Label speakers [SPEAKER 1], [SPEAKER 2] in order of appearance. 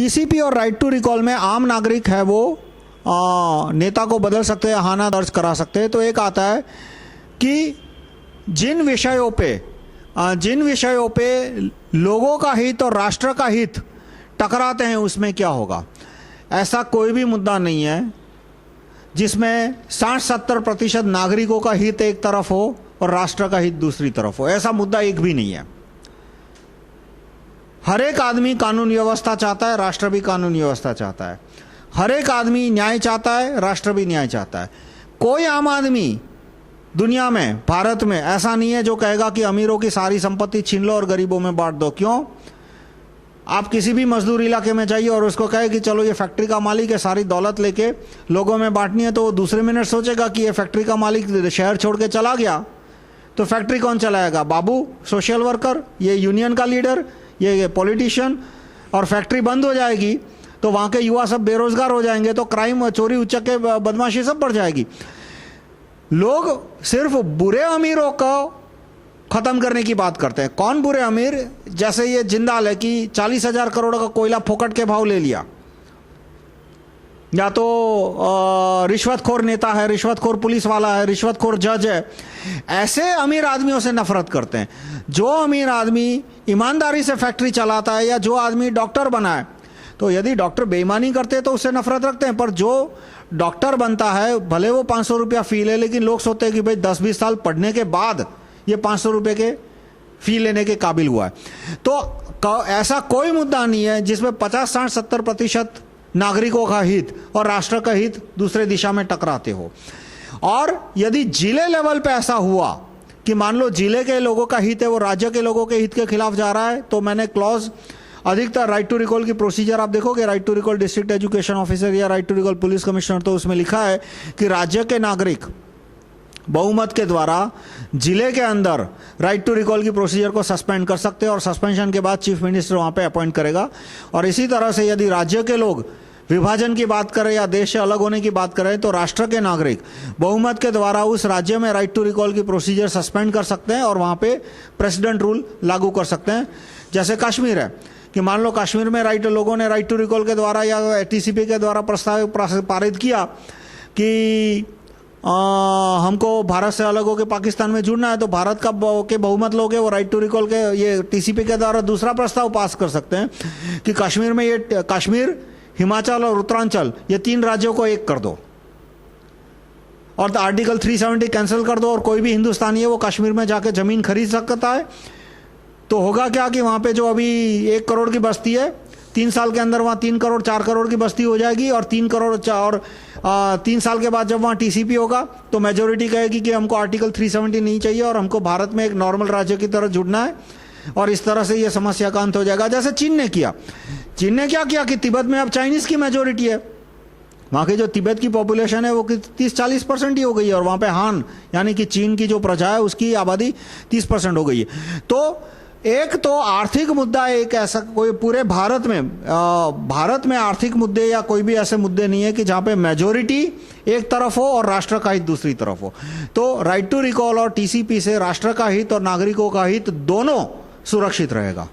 [SPEAKER 1] TCP और right to recall में आम नागरिक है वो नेता को बदल सकते हैं, हाना दर्ज करा सकते हैं। तो एक आता है कि जिन विषयों पे लोगों का हित और राष्ट्र का हित टकराते हैं उसमें क्या होगा। ऐसा कोई भी मुद्दा नहीं है जिसमें 60-70% नागरिकों का हित एक तरफ हो और राष्ट्र का हित दूसरी तरफ हो। ऐसा मुद्दा एक भी नहीं है। हर एक आदमी कानून व्यवस्था चाहता है, राष्ट्र भी कानून व्यवस्था चाहता है। हर एक आदमी न्याय चाहता है, राष्ट्र भी न्याय चाहता है। कोई आम आदमी दुनिया में, भारत में ऐसा नहीं है जो कहेगा कि अमीरों की सारी संपत्ति छीन लो और गरीबों में बांट दो। क्यों? आप किसी भी मजदूर इलाके में जाइए और उसको कहे कि चलो ये फैक्ट्री का मालिक है, सारी दौलत लेके लोगों में बांटनी है, तो वो दूसरे मिनट सोचेगा कि ये फैक्ट्री का मालिक शहर छोड़ के चला गया तो फैक्ट्री कौन चलाएगा? बाबू, सोशल वर्कर, ये यूनियन का लीडर, ये पॉलिटिशियन। और फैक्ट्री बंद हो जाएगी तो वहां के युवा सब बेरोजगार हो जाएंगे, तो क्राइम, चोरी उचक्के, बदमाशी सब बढ़ जाएगी। लोग सिर्फ बुरे अमीरों को खत्म करने की बात करते हैं। कौन बुरे अमीर? जैसे ये जिंदाल है कि 40,000 करोड़ का कोयला फोकट के भाव ले लिया, या तो रिश्वतखोर नेता है, रिश्वतखोर पुलिस वाला है, रिश्वतखोर जज है। ऐसे अमीर आदमियों से नफरत करते हैं। जो अमीर आदमी ईमानदारी से फैक्ट्री चलाता है या जो आदमी डॉक्टर बना है, तो यदि डॉक्टर बेईमानी करते हैं तो उससे नफरत रखते हैं। पर जो डॉक्टर बनता है, भले वो 500 रुपया फी ले, लेकिन लोग सोचते हैं कि भाई 10-20 साल पढ़ने के बाद ये 500 रुपये के फी लेने के काबिल हुआ है। तो ऐसा कोई मुद्दा नहीं है जिसमें 50-60-70% नागरिकों का हित और राष्ट्र का हित दूसरे दिशा में टकराते हो। और यदि जिले लेवल पे ऐसा हुआ कि मान लो जिले के लोगों का हित है वो राज्य के लोगों के हित के खिलाफ जा रहा है, तो मैंने क्लॉज अधिकतर राइट टू रिकॉल की प्रोसीजर आप देखोगे, right to recall district education officer या right to recall police commissioner, तो उसमें लिखा है कि राज्य के नागरिक बहुमत के द्वारा जिले के अंदर राइट टू रिकॉल की प्रोसीजर को सस्पेंड कर सकते हैं और सस्पेंशन के बाद चीफ मिनिस्टर वहां पे अपॉइंट करेगा। और इसी तरह से यदि राज्य के लोग विभाजन की बात करें या देश से अलग होने की बात करें, तो राष्ट्र के नागरिक बहुमत के द्वारा उस राज्य में राइट टू रिकॉल की प्रोसीजर सस्पेंड कर सकते हैं और वहां पे प्रेसिडेंट रूल लागू कर सकते हैं। जैसे कश्मीर है कि मान लो कश्मीर में लोगों ने राइट टू रिकॉल के द्वारा या टीसीपी के द्वारा प्रस्ताव पारित किया कि हमको भारत से अलग होकर पाकिस्तान में जुड़ना है, तो भारत का के बहुमत लोग हैं वो राइट टू रिकॉल के ये टीसीपी के द्वारा दूसरा प्रस्ताव पास कर सकते हैं कि कश्मीर में ये कश्मीर, हिमाचल और उत्तरांचल ये 3 राज्यों को एक कर दो और आर्टिकल 370 कैंसिल कर दो और कोई भी हिंदुस्तानी है वो कश्मीर में जाके जमीन खरीद सकता है। तो होगा क्या कि वहां पे जो अभी 1 करोड़ की बस्ती है, 3 साल के अंदर वहां 3 करोड़ 4 करोड़ की बस्ती हो जाएगी और 3 करोड़ और 3 साल के बाद जब वहां टीसीपी होगा तो मेजोरिटी कहेगी कि हमको आर्टिकल 370 नहीं चाहिए और हमको भारत में एक नॉर्मल राज्य की तरह जुड़ना है। और इस तरह से ये समस्या का अंत हो जाएगा। जैसे चीन ने किया। चीन ने क्या किया कि तिब्बत में अब चाइनीज की मेजोरिटी है, वहां की जो तिब्बत की पॉपुलेशन है वो 30-40% ही हो गई है और वहां पे हान यानी कि चीन की जो प्रजा है उसकी आबादी 30% हो गई है। तो एक तो आर्थिक मुद्दा, एक ऐसा कोई पूरे भारत में आर्थिक मुद्दे या कोई भी ऐसे मुद्दे नहीं है कि जहां पे मेजोरिटी एक तरफ हो और राष्ट्र का हित दूसरी तरफ हो। तो राइट टू रिकॉल और टीसीपी से राष्ट्र का हित और नागरिकों का हित दोनों सुरक्षित रहेगा।